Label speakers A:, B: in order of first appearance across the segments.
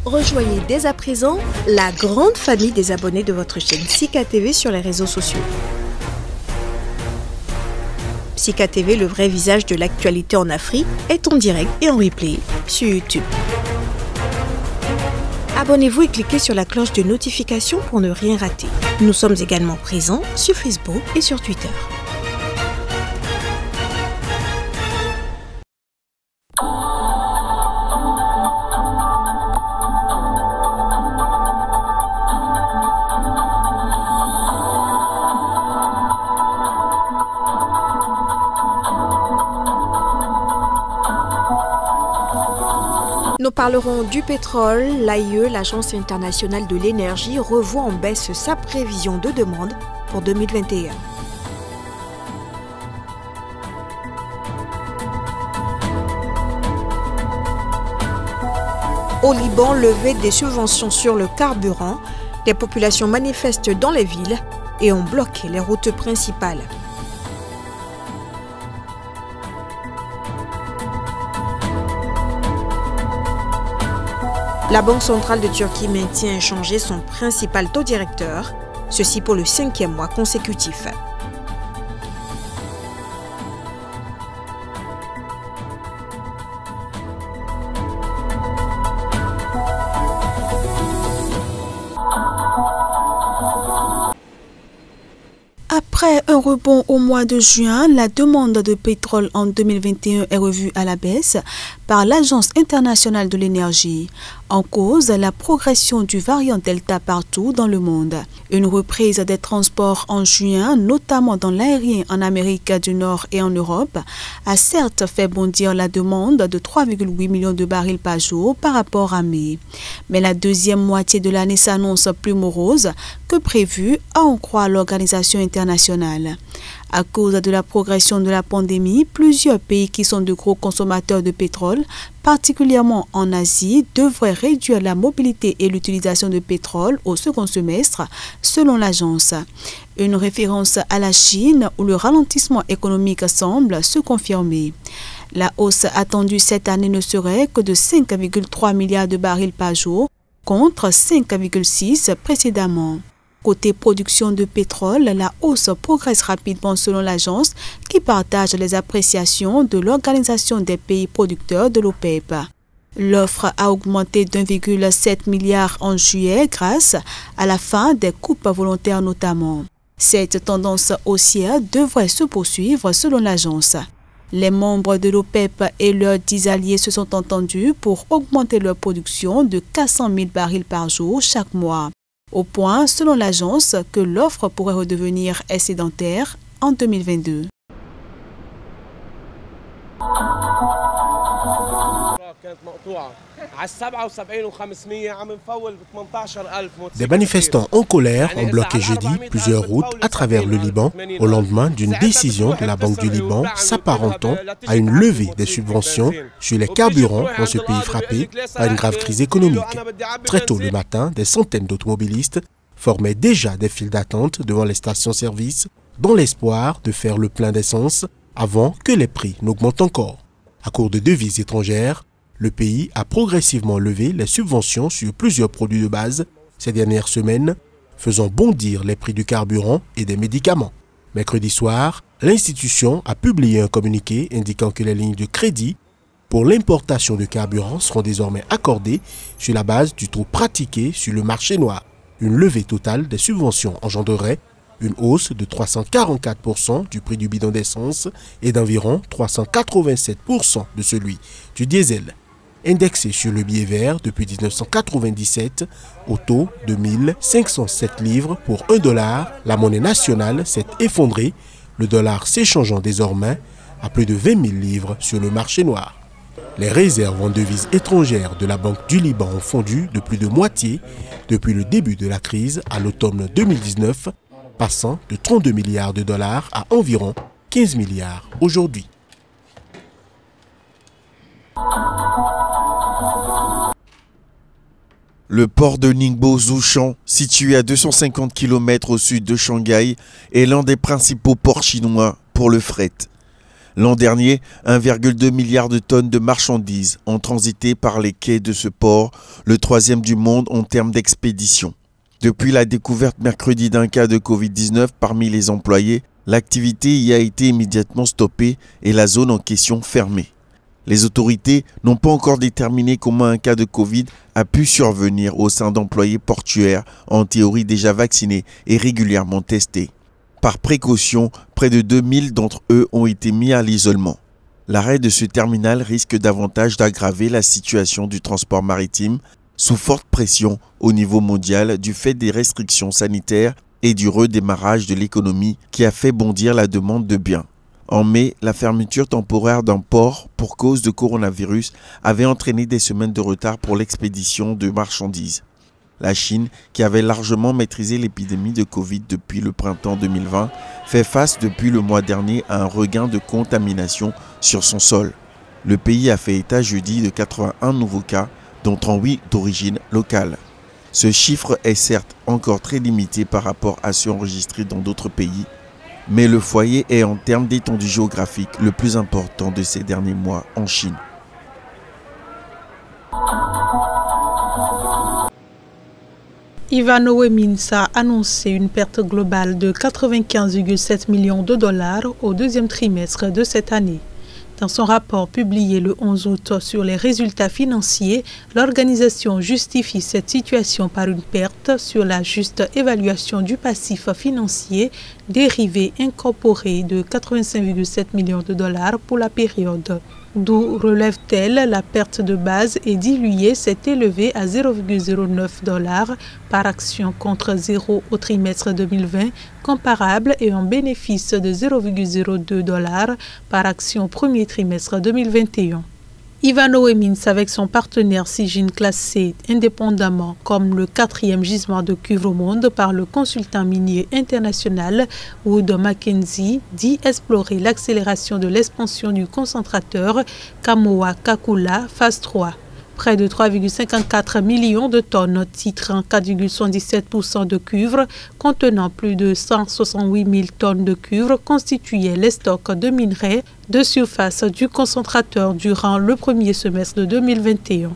A: Rejoignez dès à présent la grande famille des abonnés de votre chaîne Sika TV sur les réseaux sociaux. Sika TV, le vrai visage de l'actualité en Afrique, est en direct et en replay sur YouTube. Abonnez-vous et cliquez sur la cloche de notification pour ne rien rater. Nous sommes également présents sur Facebook et sur Twitter. Nous parlerons du pétrole. L'AIE, l'Agence internationale de l'énergie, revoit en baisse sa prévision de demande pour 2021. Au Liban, levée des subventions sur le carburant. Les populations manifestent dans les villes et ont bloqué les routes principales. La Banque centrale de Turquie maintient inchangé son principal taux directeur, ceci pour le 5e mois consécutif. Après un rebond au mois de juin, la demande de pétrole en 2021 est revue à la baisse par l'Agence internationale de l'énergie. En cause, la progression du variant Delta partout dans le monde. Une reprise des transports en juin, notamment dans l'aérien en Amérique du Nord et en Europe, a certes fait bondir la demande de 3,8 millions de barils par jour par rapport à mai. Mais la deuxième moitié de l'année s'annonce plus morose que prévu, à en croire l'organisation internationale. À cause de la progression de la pandémie, plusieurs pays qui sont de gros consommateurs de pétrole, particulièrement en Asie, devraient réduire la mobilité et l'utilisation de pétrole au second semestre, selon l'agence. Une référence à la Chine, où le ralentissement économique semble se confirmer. La hausse attendue cette année ne serait que de 5,3 milliards de barils par jour, contre 5,6 précédemment. Côté production de pétrole, la hausse progresse rapidement selon l'agence qui partage les appréciations de l'Organisation des pays producteurs de l'OPEP. L'offre a augmenté d'1,7 milliard en juillet grâce à la fin des coupes volontaires notamment. Cette tendance haussière devrait se poursuivre selon l'agence. Les membres de l'OPEP et leurs 10 alliés se sont entendus pour augmenter leur production de 400 000 barils par jour chaque mois. Au point, selon l'agence, que l'offre pourrait redevenir excédentaire en 2022.
B: Des manifestants en colère ont bloqué jeudi plusieurs routes à travers le Liban au lendemain d'une décision de la Banque du Liban s'apparentant à une levée des subventions sur les carburants dans ce pays frappé par une grave crise économique. Très tôt le matin, des centaines d'automobilistes formaient déjà des files d'attente devant les stations-service dans l'espoir de faire le plein d'essence avant que les prix n'augmentent encore. À cause de devises étrangères, le pays a progressivement levé les subventions sur plusieurs produits de base ces dernières semaines, faisant bondir les prix du carburant et des médicaments. Mercredi soir, l'institution a publié un communiqué indiquant que les lignes de crédit pour l'importation de carburant seront désormais accordées sur la base du taux pratiqué sur le marché noir. Une levée totale des subventions engendrerait une hausse de 344% du prix du bidon d'essence et d'environ 387% de celui du diesel. Indexé sur le billet vert depuis 1997 au taux de 1507 livres pour $1, la monnaie nationale s'est effondrée, le dollar s'échangeant désormais à plus de 20 000 livres sur le marché noir. Les réserves en devises étrangères de la Banque du Liban ont fondu de plus de moitié depuis le début de la crise à l'automne 2019, passant de 32 milliards de dollars à environ 15 milliards aujourd'hui.
C: Le port de Ningbo-Zhoushan, situé à 250 km au sud de Shanghai, est l'un des principaux ports chinois pour le fret. L'an dernier, 1,2 milliard de tonnes de marchandises ont transité par les quais de ce port, le troisième du monde en termes d'expédition. Depuis la découverte mercredi d'un cas de Covid-19 parmi les employés, l'activité y a été immédiatement stoppée et la zone en question fermée. Les autorités n'ont pas encore déterminé comment un cas de Covid a pu survenir au sein d'employés portuaires en théorie déjà vaccinés et régulièrement testés. Par précaution, près de 2000 d'entre eux ont été mis à l'isolement. L'arrêt de ce terminal risque davantage d'aggraver la situation du transport maritime sous forte pression au niveau mondial du fait des restrictions sanitaires et du redémarrage de l'économie qui a fait bondir la demande de biens. En mai, la fermeture temporaire d'un port pour cause de coronavirus avait entraîné des semaines de retard pour l'expédition de marchandises. La Chine, qui avait largement maîtrisé l'épidémie de Covid depuis le printemps 2020, fait face depuis le mois dernier à un regain de contamination sur son sol. Le pays a fait état jeudi de 81 nouveaux cas, dont 38 d'origine locale. Ce chiffre est certes encore très limité par rapport à ceux enregistrés dans d'autres pays, mais le foyer est en termes d'étendue géographique le plus important de ces derniers mois en Chine.
D: Ivano Emins a annoncé une perte globale de 95,7 millions de dollars au deuxième trimestre de cette année. Dans son rapport publié le 11 août sur les résultats financiers, l'organisation justifie cette situation par une perte sur la juste évaluation du passif financier dérivé incorporé de 85,7 millions de dollars pour la période. D'où relève-t-elle la perte de base et diluée s'est élevée à 0,09 $ par action contre 0 au trimestre 2020, comparable et un bénéfice de 0,02 $ par action au premier trimestre 2021. Ivano Emins, avec son partenaire Zijin classé indépendamment comme le 4e gisement de cuivre au monde par le consultant minier international Wood Mackenzie, dit explorer l'accélération de l'expansion du concentrateur Kamoa-Kakula phase 3. Près de 3,54 millions de tonnes titrant 4,77% de cuivre, contenant plus de 168 000 tonnes de cuivre, constituaient les stocks de minerais de surface du concentrateur durant le premier semestre de 2021.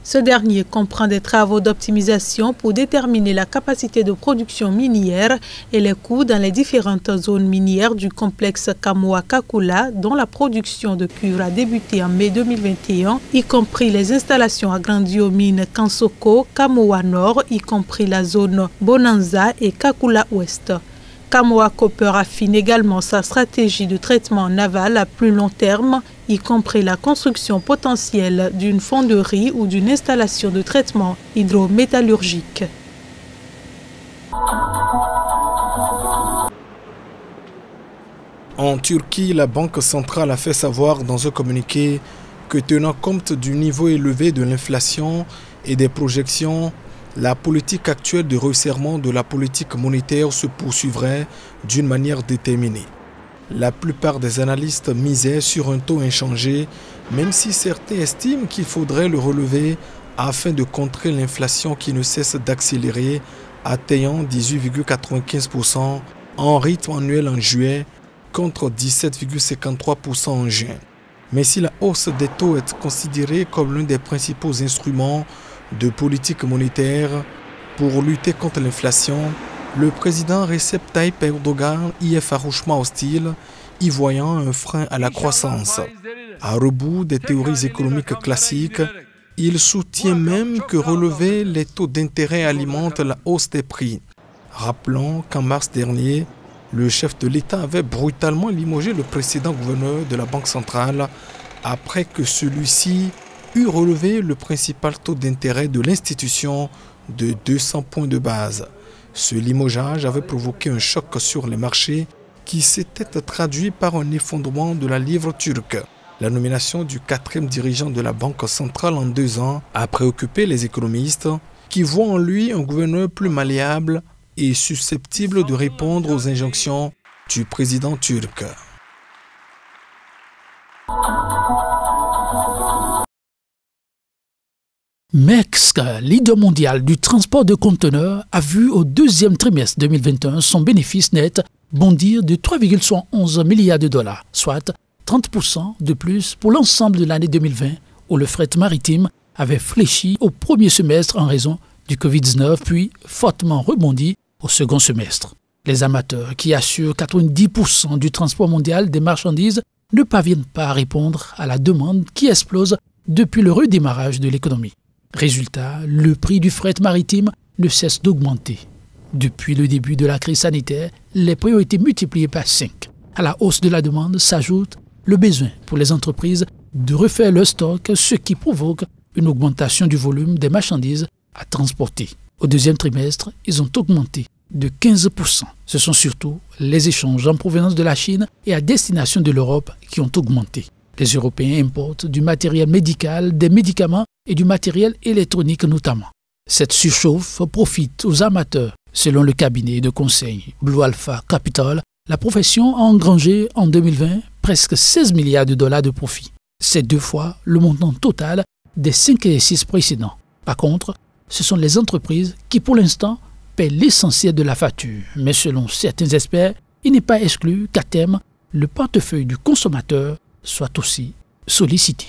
D: Ce dernier comprend des travaux d'optimisation pour déterminer la capacité de production minière et les coûts dans les différentes zones minières du complexe Kamoa-Kakula, dont la production de cuivre a débuté en mai 2021, y compris les installations agrandies aux mines Kansoko, Kamoa Nord, y compris la zone Bonanza et Kakula Ouest. Kamoa Copper affine également sa stratégie de traitement naval à plus long terme, y compris la construction potentielle d'une fonderie ou d'une installation de traitement hydrométallurgique.
E: En Turquie, la Banque centrale a fait savoir dans un communiqué que tenant compte du niveau élevé de l'inflation et des projections, la politique actuelle de resserrement de la politique monétaire se poursuivrait d'une manière déterminée. La plupart des analystes misaient sur un taux inchangé, même si certains estiment qu'il faudrait le relever afin de contrer l'inflation qui ne cesse d'accélérer, atteignant 18,95% en rythme annuel en juillet contre 17,53% en juin. Mais si la hausse des taux est considérée comme l'un des principaux instruments de politique monétaire pour lutter contre l'inflation, le président Recep Tayyip Erdogan y est farouchement hostile, y voyant un frein à la croissance. À rebours des théories économiques classiques, il soutient même que relever les taux d'intérêt alimente la hausse des prix. Rappelons qu'en mars dernier, le chef de l'État avait brutalement limogé le précédent gouverneur de la Banque centrale après que celui-ci eut relevé le principal taux d'intérêt de l'institution de 200 points de base. Ce limogeage avait provoqué un choc sur les marchés qui s'était traduit par un effondrement de la livre turque. La nomination du 4e dirigeant de la Banque centrale en 2 ans a préoccupé les économistes qui voient en lui un gouverneur plus malléable et susceptible de répondre aux injonctions du président turc.
F: Maersk, leader mondial du transport de conteneurs, a vu au deuxième trimestre 2021 son bénéfice net bondir de 3,71 milliards de dollars, soit 30% de plus pour l'ensemble de l'année 2020, où le fret maritime avait fléchi au premier semestre en raison du Covid-19, puis fortement rebondi au second semestre. Les amateurs, qui assurent 90% du transport mondial des marchandises, ne parviennent pas à répondre à la demande qui explose depuis le redémarrage de l'économie. Résultat, le prix du fret maritime ne cesse d'augmenter. Depuis le début de la crise sanitaire, les prix ont été multipliés par 5. À la hausse de la demande s'ajoute le besoin pour les entreprises de refaire leur stock, ce qui provoque une augmentation du volume des marchandises à transporter. Au deuxième trimestre, ils ont augmenté de 15%. Ce sont surtout les échanges en provenance de la Chine et à destination de l'Europe qui ont augmenté. Les Européens importent du matériel médical, des médicaments et du matériel électronique notamment. Cette surchauffe profite aux amateurs. Selon le cabinet de conseil Blue Alpha Capital, la profession a engrangé en 2020 presque 16 milliards de dollars de profit. C'est 2 fois le montant total des 5 exercices précédents. Par contre, ce sont les entreprises qui, pour l'instant, paient l'essentiel de la facture. Mais selon certains experts, il n'est pas exclu qu'à terme, le portefeuille du consommateur soit aussi sollicité.